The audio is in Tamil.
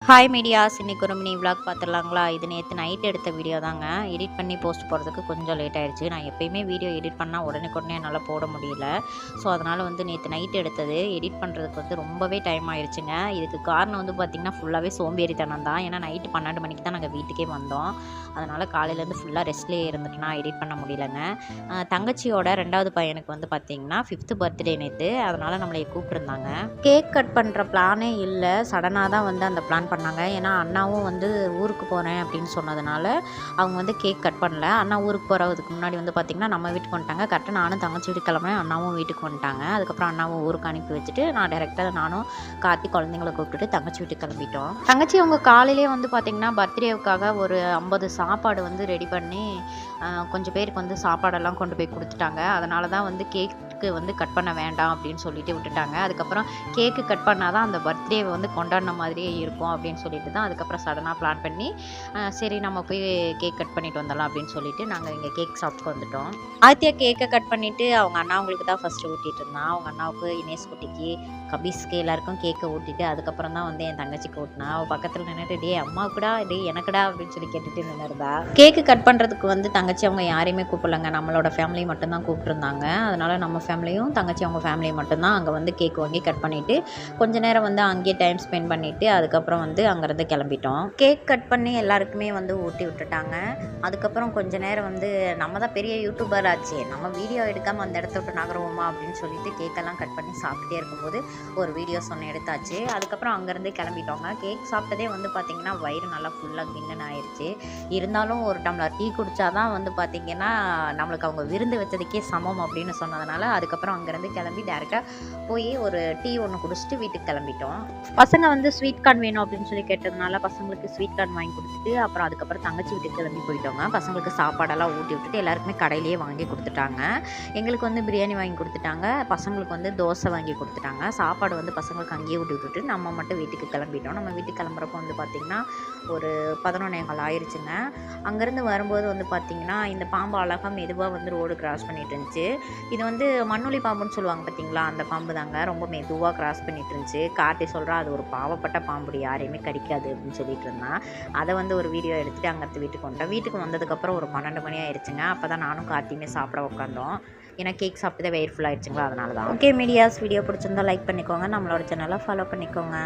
ஹாய் மீடியாஸ், இன்னைக்கு ஒரு மினி விளாக் பார்த்துடலாங்களா? இது நேற்று நைட் எடுத்த வீடியோ தாங்க. எடிட் பண்ணி போஸ்ட் போடுறதுக்கு கொஞ்சம் லேட் ஆயிடுச்சு. நான் எப்பயுமே வீடியோ எடிட் பண்ணால் உடனே என்னால் போட முடியல. ஸோ அதனால் நேற்று நைட் எடுத்தது எடிட் பண்ணுறதுக்கு ரொம்பவே டைம் ஆயிடுச்சுங்க. இதுக்கு காரணம் பார்த்திங்கன்னா ஃபுல்லாகவே சோம்பேறித்தனம் தான். ஏன்னா நைட்டு 12 மணிக்கு தான் நாங்கள் வீட்டுக்கே வந்தோம். அதனால் காலையிலேருந்து ஃபுல்லாக ரெஸ்ட்லேயே இருந்துட்டுனா எடிட் பண்ண முடியலங்க. தங்கச்சியோட 2வது பையனுக்கு பார்த்திங்கன்னா 5th பர்த்டே நேற்று. அதனால் நம்மளை கூப்பிட்டுருந்தாங்க. கேக் கட் பண்ணுற பிளானே இல்லை. சடனாக தான் அந்த பிளான் பண்ணாங்க. ஏன்னா அண்ணாவும் ஊருக்கு போகிறேன் அப்படின்னு சொன்னதுனால அவங்க கேக் கட் பண்ணல. அண்ணா ஊருக்கு போகிறதுக்கு முன்னாடி பார்த்திங்கன்னா நம்ம வீட்டுக்கு வந்துட்டாங்க. கரெக்டாக நானும் தங்கச்சி வீட்டுக்கு கிளம்புனேன், அண்ணாவும் வீட்டுக்கு வந்துட்டாங்க. அதுக்கப்புறம் அண்ணாவும் ஊருக்கு அனுப்பி வச்சுட்டு நான் டேரெக்டாக நானும் கார்த்தி குழந்தைங்களை கூப்பிட்டுட்டு தங்கச்சி வீட்டுக்கு கிளம்பிட்டோம். தங்கச்சி அவங்க காலையிலே பார்த்திங்கன்னா பர்த்டேவுக்காக ஒரு 50 சாப்பாடு ரெடி பண்ணி கொஞ்சம் பேருக்கு சாப்பாடெல்லாம் கொண்டு போய் கொடுத்துட்டாங்க. அதனால தான் கேக்கு கட் பண்ண வேண்டாம் அப்படின்னு சொல்லிட்டு விட்டுட்டாங்க. அதுக்கப்புறம் கேக்கு கட் பண்ணால் தான் அந்த பர்த்டேவை கொண்டாடின மாதிரியே இருக்கும் அப்படின்னு சொல்லிட்டு தான் அதுக்கப்புறம் சடனாக பிளான் பண்ணி சரி நம்ம போய் கேக் கட் பண்ணிட்டு வந்துடலாம் அப்படின்னு சொல்லிட்டு நாங்கள் இங்கே கேக் சாப்பிட்டு வந்துட்டோம். ஆத்தியா கேக்கை கட் பண்ணிவிட்டு அவங்க அண்ணாவுங்களுக்கு தான் ஃபஸ்ட்டு ஊட்டிகிட்டு இருந்தான். அவங்க அண்ணாவுக்கு இனேஷ் குட்டிக்கு கபீஸ்க்கு எல்லாருக்கும் கேக்கை ஊட்டிட்டு அதுக்கப்புறம் தான் என் தங்கச்சிக்கு ஊட்டினா. அவள் பக்கத்தில் நின்றுட்டு டே அம்மாவுக்குடா டே எனக்குடா அப்படின்னு சொல்லி கேட்டுட்டு நின்றுருந்தா. கேக்கு கட் பண்ணுறதுக்கு தங்கச்சி அவங்க யாரையுமே கூப்பிடலங்க. நம்மளோட ஃபேமிலி மட்டும்தான் கூப்பிட்டுருந்தாங்க. அதனால் நம்ம ஃபேமிலியும் தங்கச்சி அவங்க ஃபேமிலியும் மட்டும்தான் அங்கே கேக் வாங்கி கட் பண்ணிவிட்டு கொஞ்ச நேரம் அங்கேயே டைம் ஸ்பெண்ட் பண்ணிவிட்டு அதுக்கப்புறம் அங்கேருந்து கிளம்பிட்டோம். கேக் கட் பண்ணி எல்லாருக்குமே ஊட்டி விட்டுட்டாங்க. அதுக்கப்புறம் கொஞ்ச நேரம் நம்ம தான் பெரிய யூடியூபர் ஆச்சு, நம்ம வீடியோ எடுக்காமல் அந்த இடத்த விட்டு நகருவோமா அப்படின்னு சொல்லிட்டு கேக்கெல்லாம் கட் பண்ணி சாப்பிட்டே இருக்கும்போது ஒரு வீடியோஸ் ஒன்று எடுத்தாச்சு. அதுக்கப்புறம் அங்கேருந்து கிளம்பிட்டோங்க. கேக் சாப்பிட்டதே பார்த்திங்கன்னா வயிறு நல்லா ஃபுல்லாக கிண்ணன் ஆயிடுச்சு. இருந்தாலும் ஒரு டம்ளர் டீ குடித்தாதான் பார்த்திங்கன்னா நம்மளுக்கு அவங்க விருந்து வச்சதுக்கே சமம் அப்படின்னு சொன்னதுனால அதுக்கப்புறம் அங்கேருந்து கிளம்பி டேரெக்டாக போய் ஒரு டீ ஒன்று குடிச்சிட்டு வீட்டுக்கு கிளம்பிட்டோம். பசங்க ஸ்வீட் கார்ன் வேணும் அப்படின்னு சொல்லி கேட்டதுனால பசங்களுக்கு ஸ்வீட் கார்ன் வாங்கி கொடுத்துட்டு அப்புறம் அதுக்கப்புறம் தங்கச்சி வீட்டுக்கு கிளம்பி போயிட்டோங்க. பசங்களுக்கு சாப்பாடெல்லாம் ஊட்டி விட்டுட்டு எல்லாருக்குமே கடையிலேயே வாங்கி கொடுத்துட்டாங்க. எங்களுக்கு பிரியாணி வாங்கி கொடுத்துட்டாங்க, பசங்களுக்கு தோசை வாங்கி கொடுத்துட்டாங்க. சாப்பாடு பசங்களுக்கு அங்கேயே ஊட்டி விட்டுட்டு நம்ம மட்டும் வீட்டுக்கு கிளம்பிட்டோம். நம்ம வீட்டுக்கு கிளம்புறப்போ பார்த்திங்கன்னா ஒரு 11:15 ஆயிடுச்சுங்க. அங்கேருந்து வரும்போது பார்த்திங்கன்னா இந்த பாம்பு அழகாக மெதுவாக ரோடு கிராஸ் பண்ணிட்டு இருந்துச்சு. இது மண்ணுளி பாம்புன்னு சொல்லுவாங்க பார்த்திங்களா, அந்த பாம்பு தாங்க. ரொம்ப மெதுவாக கிராஸ் பண்ணிட்டு இருந்துச்சு. கார்த்தி சொல்கிறா அது ஒரு பாவப்பட்ட பாம்புடி, யாரையுமே கடிக்காது அப்படின்னு சொல்லிட்டு இருந்தான். அதை ஒரு வீடியோ எடுத்துகிட்டு அங்கேருந்து வீட்டுக்கு வந்துட்டோம். வீட்டுக்கு வந்ததுக்கப்புறம் ஒரு 12 மணி ஆயிடுச்சுங்க. அப்போ தான் நானும் கார்த்தியுமே சாப்பிட உட்காந்தோம். ஏன்னா கேக் சாப்பிட்டு வெயிட் ஃபுல் ஆயிடுச்சுங்களா, அதனால தான். ஓகே மீடியாஸ், வீடியோ பிடிச்சிருந்தா லைக் பண்ணிக்கோங்க, நம்மளோட சேனலை ஃபாலோ பண்ணிக்கோங்க.